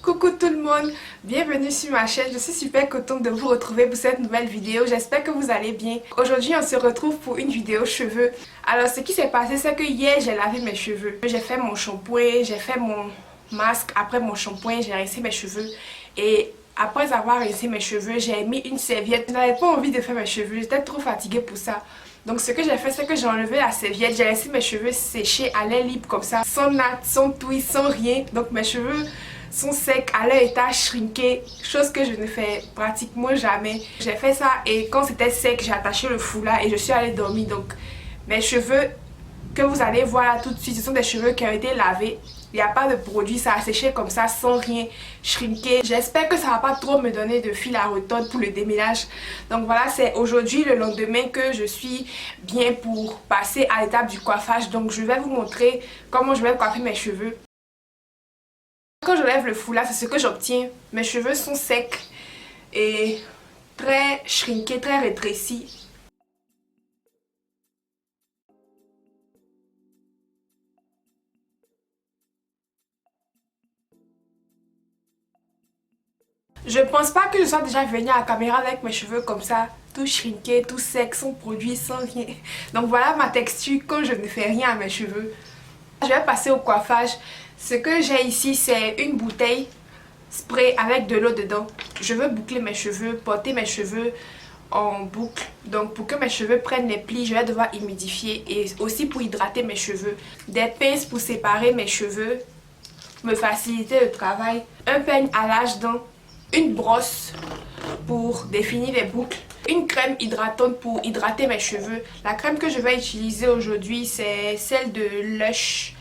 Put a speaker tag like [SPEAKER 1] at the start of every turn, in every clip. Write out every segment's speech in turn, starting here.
[SPEAKER 1] Coucou tout le monde, bienvenue sur ma chaîne, je suis super contente de vous retrouver pour cette nouvelle vidéo, j'espère que vous allez bien. Aujourd'hui on se retrouve pour une vidéo cheveux. Alors ce qui s'est passé c'est que hier j'ai lavé mes cheveux, j'ai fait mon shampoing, j'ai fait mon masque, après mon shampoing j'ai rincé mes cheveux et après avoir rincé mes cheveux j'ai mis une serviette. Je n'avais pas envie de faire mes cheveux, j'étais trop fatiguée pour ça. Donc ce que j'ai fait c'est que j'ai enlevé la serviette, j'ai laissé mes cheveux sécher à l'air libre comme ça, sans natte, sans twist, sans rien. Donc mes cheveux sont secs à leur état shrinké, chose que je ne fais pratiquement jamais. J'ai fait ça et quand c'était sec j'ai attaché le foulard et je suis allée dormir. Donc mes cheveux que vous allez voir là tout de suite, ce sont des cheveux qui ont été lavés. Il n'y a pas de produit, ça a séché comme ça sans rien shrinker. J'espère que ça va pas trop me donner de fil à retordre pour le démêlage. Donc voilà, c'est aujourd'hui le lendemain que je suis bien pour passer à l'étape du coiffage. Donc je vais vous montrer comment je vais coiffer mes cheveux. Quand je lève le foulard, c'est ce que j'obtiens. Mes cheveux sont secs et très shrinkés, très rétrécis. Je pense pas que je sois déjà venue à la caméra avec mes cheveux comme ça, tout shrinké, tout sec, sans produit, sans rien. Donc voilà ma texture quand je ne fais rien à mes cheveux. Je vais passer au coiffage. Ce que j'ai ici c'est une bouteille spray avec de l'eau dedans. Je veux boucler mes cheveux, porter mes cheveux en boucle. Donc pour que mes cheveux prennent les plis, je vais devoir humidifier et aussi pour hydrater mes cheveux. Des pinces pour séparer mes cheveux, me faciliter le travail. Un peigne à l'âge dents. Une brosse pour définir les boucles, une crème hydratante pour hydrater mes cheveux. La crème que je vais utiliser aujourd'hui c'est celle de Lush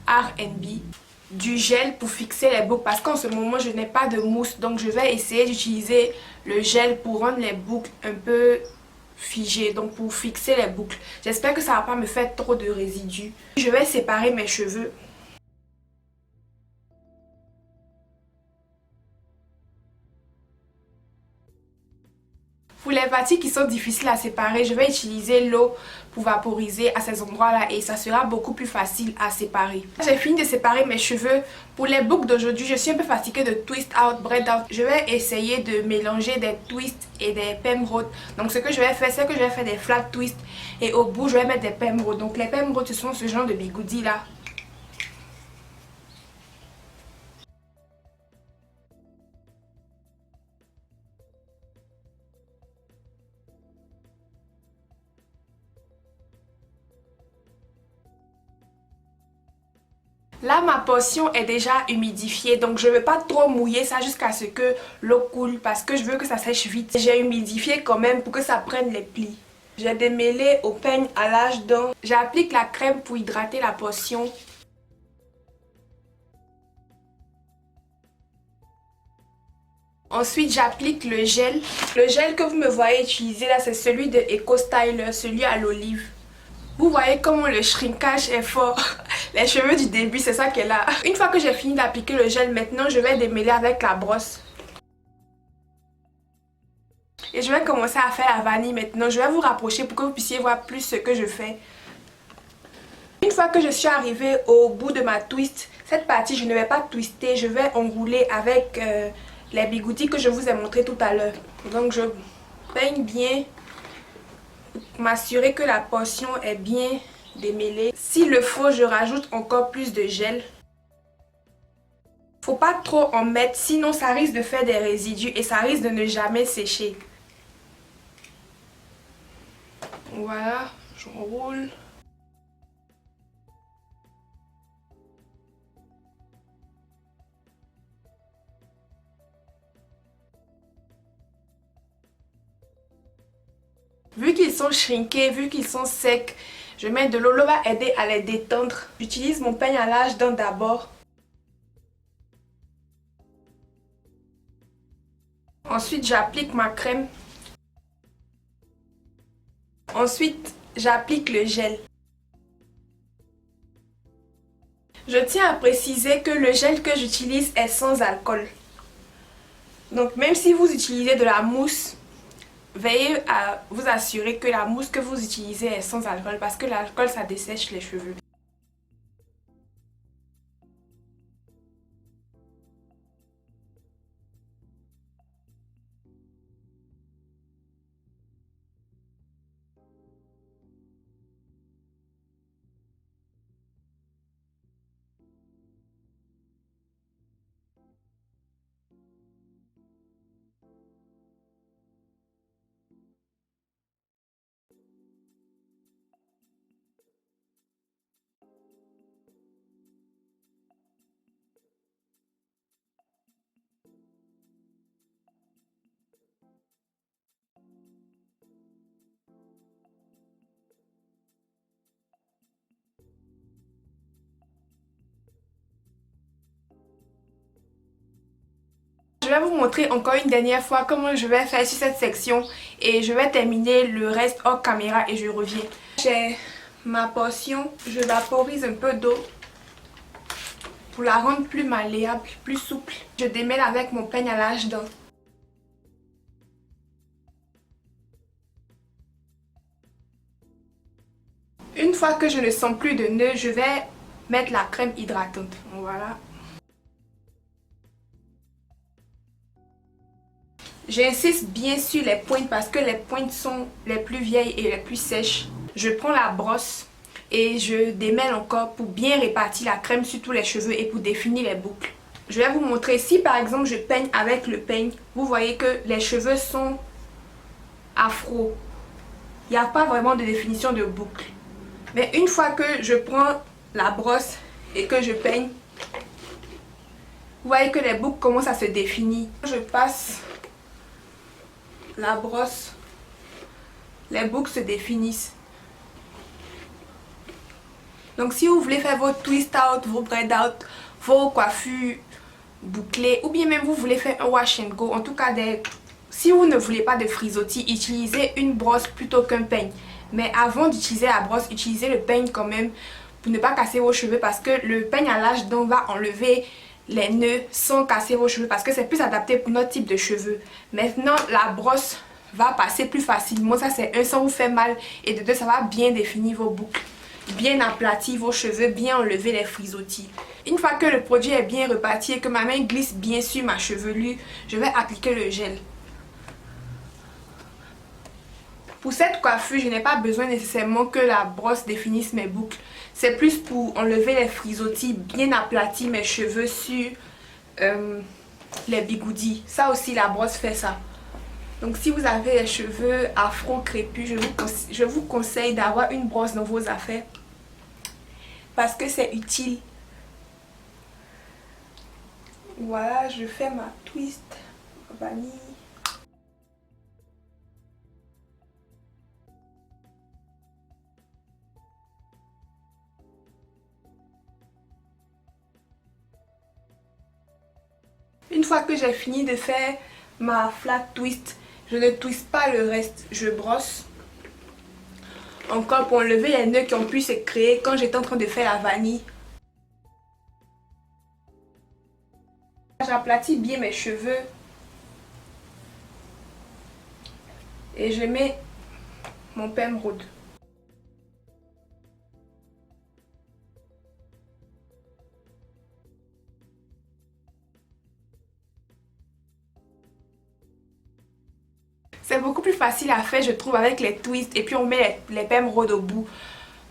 [SPEAKER 1] R&B. Du gel pour fixer les boucles parce qu'en ce moment je n'ai pas de mousse, donc je vais essayer d'utiliser le gel pour rendre les boucles un peu figées, donc pour fixer les boucles. J'espère que ça va pas me faire trop de résidus. Je vais séparer mes cheveux. Pour les parties qui sont difficiles à séparer, je vais utiliser l'eau pour vaporiser à ces endroits-là et ça sera beaucoup plus facile à séparer. J'ai fini de séparer mes cheveux. Pour les boucles d'aujourd'hui, je suis un peu fatiguée de twist out, braid out. Je vais essayer de mélanger des twists et des pemrods. Donc ce que je vais faire, c'est que je vais faire des flat twists et au bout, je vais mettre des pemrods. Donc les pemrods, ce sont ce genre de bigoudis là. Là ma portion est déjà humidifiée donc je ne vais pas trop mouiller ça jusqu'à ce que l'eau coule parce que je veux que ça sèche vite. J'ai humidifié quand même pour que ça prenne les plis. J'ai démêlé au peigne à l'âge dents. J'applique la crème pour hydrater la portion. Ensuite j'applique le gel. Le gel que vous me voyez utiliser là c'est celui de Eco Styler, celui à l'olive. Vous voyez comment le shrinkage est fort. Les cheveux du début, c'est ça qu'elle a. Une fois que j'ai fini d'appliquer le gel, maintenant je vais démêler avec la brosse. Et je vais commencer à faire la vanille maintenant. Je vais vous rapprocher pour que vous puissiez voir plus ce que je fais. Une fois que je suis arrivée au bout de ma twist, cette partie je ne vais pas twister, je vais enrouler avec les bigoudis que je vous ai montré tout à l'heure. Donc je peigne bien. M'assurer que la portion est bien démêlée. S'il le faut, je rajoute encore plus de gel. Faut pas trop en mettre, sinon ça risque de faire des résidus et ça risque de ne jamais sécher. Voilà, j'enroule. Vu qu'ils sont shrinkés, vu qu'ils sont secs, je mets de l'eau. L'eau va aider à les détendre. J'utilise mon peigne à l'âge dents d'abord. Ensuite, j'applique ma crème. Ensuite, j'applique le gel. Je tiens à préciser que le gel que j'utilise est sans alcool. Donc même si vous utilisez de la mousse, veillez à vous assurer que la mousse que vous utilisez est sans alcool parce que l'alcool ça dessèche les cheveux. Je vais vous montrer encore une dernière fois comment je vais faire sur cette section et je vais terminer le reste hors caméra et je reviens. J'ai ma portion, je vaporise un peu d'eau pour la rendre plus malléable, plus souple. Je démêle avec mon peigne à l'âge dents. Une fois que je ne sens plus de nœuds, je vais mettre la crème hydratante. Voilà. J'insiste bien sur les pointes parce que les pointes sont les plus vieilles et les plus sèches. Je prends la brosse et je démêle encore pour bien répartir la crème sur tous les cheveux et pour définir les boucles. Je vais vous montrer si par exemple je peigne avec le peigne, vous voyez que les cheveux sont afro. Il n'y a pas vraiment de définition de boucle. Mais une fois que je prends la brosse et que je peigne, vous voyez que les boucles commencent à se définir. Je passe la brosse, les boucles se définissent. Donc si vous voulez faire vos twist out, vos braid out, vos coiffures bouclées, ou bien même vous voulez faire un wash and go, en tout cas si vous ne voulez pas de frisottis, utilisez une brosse plutôt qu'un peigne. Mais avant d'utiliser la brosse, utilisez le peigne quand même pour ne pas casser vos cheveux parce que le peigne à l'âge dents va enlever les nœuds sans casser vos cheveux parce que c'est plus adapté pour notre type de cheveux. Maintenant, la brosse va passer plus facilement, ça c'est un, sans vous faire mal, et de deux, ça va bien définir vos boucles, bien aplatir vos cheveux, bien enlever les frisottis. Une fois que le produit est bien reparti et que ma main glisse bien sur ma chevelure, je vais appliquer le gel. Pour cette coiffure, je n'ai pas besoin nécessairement que la brosse définisse mes boucles. C'est plus pour enlever les frisottis, bien aplatir mes cheveux sur les bigoudis. Ça aussi, la brosse fait ça. Donc si vous avez les cheveux afro crépus, je vous conseille d'avoir une brosse dans vos affaires. Parce que c'est utile. Voilà, je fais ma twist vanille. Une fois que j'ai fini de faire ma flat twist, je ne twiste pas le reste, je brosse. Encore pour enlever les nœuds qui ont pu se créer quand j'étais en train de faire la vanille. J'aplatis bien mes cheveux. Et je mets mon Pembrode. C'est beaucoup plus facile à faire, je trouve, avec les twists et puis on met les Pembrode au bout.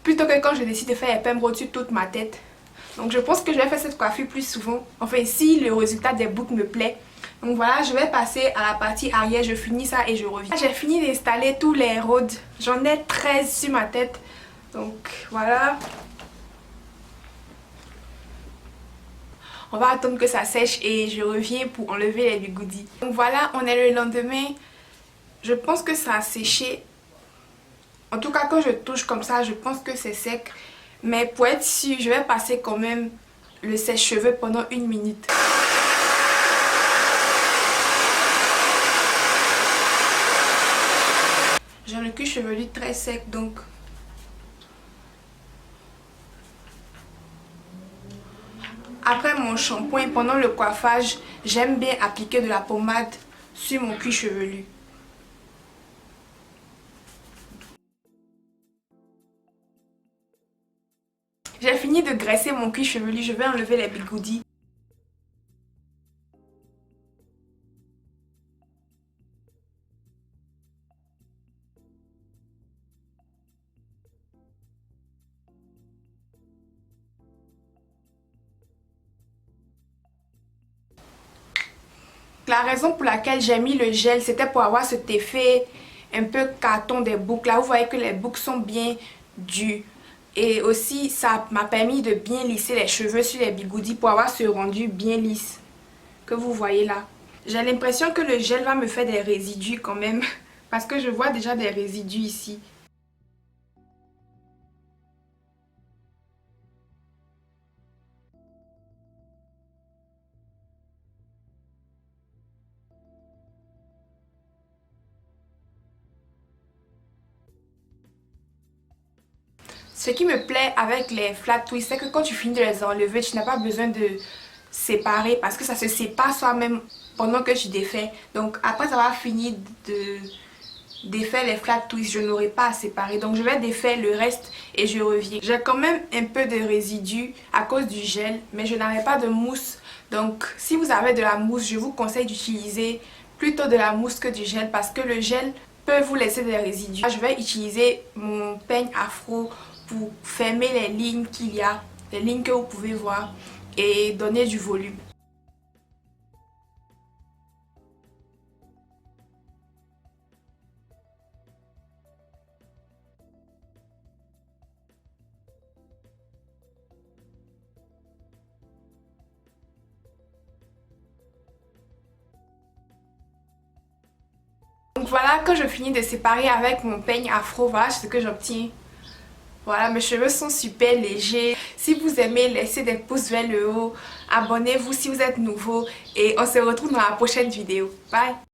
[SPEAKER 1] Plutôt que quand je décide de faire les Pembrode sur toute ma tête. Donc je pense que je vais faire cette coiffure plus souvent. Enfin, si le résultat des boucles me plaît. Donc voilà, je vais passer à la partie arrière, je finis ça et je reviens. J'ai fini d'installer tous les Rhodes. J'en ai 13 sur ma tête. Donc voilà. On va attendre que ça sèche et je reviens pour enlever les bigoudis. Donc voilà, on est le lendemain. Je pense que ça a séché. En tout cas, quand je touche comme ça, je pense que c'est sec. Mais pour être sûre, je vais passer quand même le sèche-cheveux pendant 1 minute. J'ai le cuir chevelu très sec, donc après mon shampoing, pendant le coiffage, j'aime bien appliquer de la pommade sur mon cuir chevelu. J'ai fini de graisser mon cuir chevelu, je vais enlever les bigoudis. La raison pour laquelle j'ai mis le gel, c'était pour avoir cet effet un peu carton des boucles. Là, vous voyez que les boucles sont bien dures. Et aussi, ça m'a permis de bien lisser les cheveux sur les bigoudis pour avoir ce rendu bien lisse que vous voyez là. J'ai l'impression que le gel va me faire des résidus quand même. Parce que je vois déjà des résidus ici. Ce qui me plaît avec les flat twists, c'est que quand tu finis de les enlever, tu n'as pas besoin de séparer parce que ça se sépare soi-même pendant que tu défais. Donc après avoir fini de défaire les flat twists, je n'aurai pas à séparer. Donc je vais défaire le reste et je reviens. J'ai quand même un peu de résidus à cause du gel, mais je n'avais pas de mousse. Donc si vous avez de la mousse, je vous conseille d'utiliser plutôt de la mousse que du gel parce que le gel peut vous laisser des résidus. Je vais utiliser mon peigne afro pour fermer les lignes qu'il y a, les lignes que vous pouvez voir et donner du volume. Donc voilà, quand je finis de séparer avec mon peigne afro, voilà ce que j'obtiens. Voilà, mes cheveux sont super légers. Si vous aimez, laissez des pouces vers le haut. Abonnez-vous si vous êtes nouveau. Et on se retrouve dans la prochaine vidéo. Bye!